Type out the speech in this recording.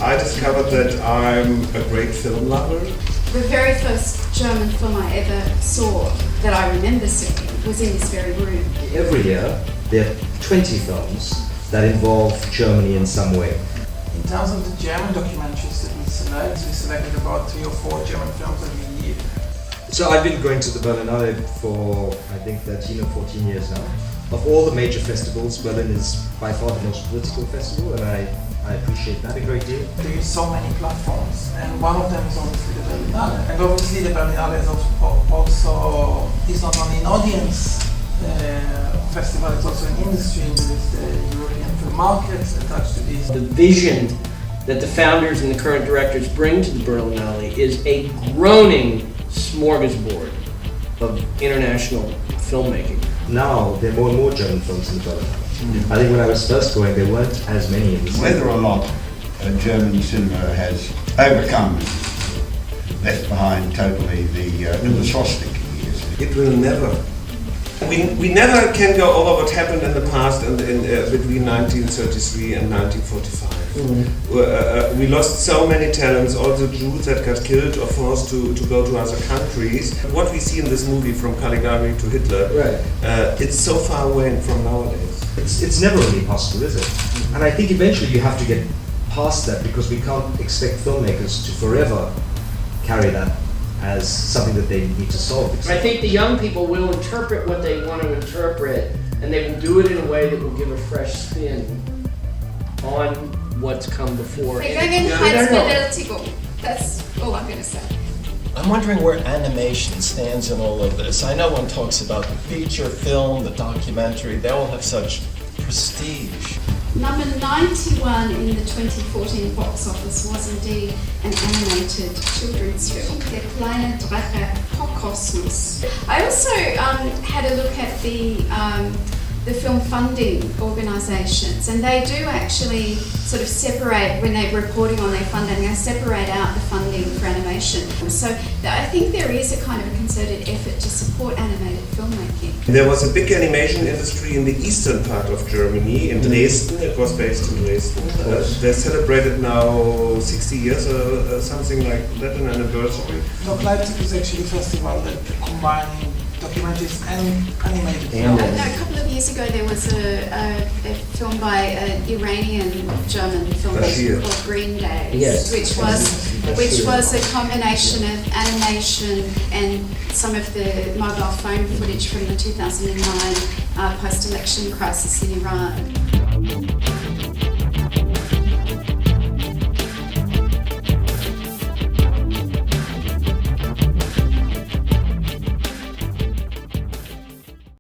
I discovered that I'm a great film lover. The very first German film I ever saw that I remember seeing was in this very room. Every year there are 20 films that involve Germany in some way. In terms of the German documentaries that we selected about 3 or 4 German films every year. So I've been going to the Berlinale for I think 13 or 14 years now. Of all the major festivals, Berlin is by far the most political festival, and I appreciate that a great deal. There are so many platforms, and one of them is obviously the Berlinale. And obviously the Berlinale is also is not only an audience festival, it's also an industry. There is the European film markets attached to this. The vision that the founders and the current directors bring to the Berlinale is a groaning smorgasbord of international filmmaking. Now there are more and more German films in Berlin. I think when I was first going, there weren't as many in the cinema. Whether or not German cinema has overcome, left behind totally the swastika years. It will never. We never can go over what happened in the past between 1933 and 1945. We lost so many talents, all the Jews that got killed or forced to go to other countries. What we see in this movie, from Caligari to Hitler, it's so far away from nowadays. It's never really possible, is it? And I think eventually you have to get past that, because we can't expect filmmakers to forever carry that as something that they need to solve. I think the young people will interpret what they want to interpret, and they will do it in a way that will give a fresh spin on what's come before. That's all I'm going to say. I'm wondering where animation stands in all of this. I know one talks about the feature film, the documentary, they all have such prestige. Number 91 in the 2014 box office was indeed an animated children's film, Der kleine Drache Kosmos. I also had a look at the film funding organisations, and they do actually sort of separate, when they're reporting on their funding, they separate out the funding for animation. So I think there is a kind of a concerted effort to support animated filmmaking. There was a big animation industry in the eastern part of Germany, in Dresden. It was based in Dresden. They celebrated now 60 years or something like that, an anniversary. Leipzig is actually a festival that combines documentaries and animated films. A couple of years ago there was a film by an Iranian-German filmmaker called Green Days, which was a combination of animation and some of the mobile phone footage from the 2009 post-election crisis in Iran.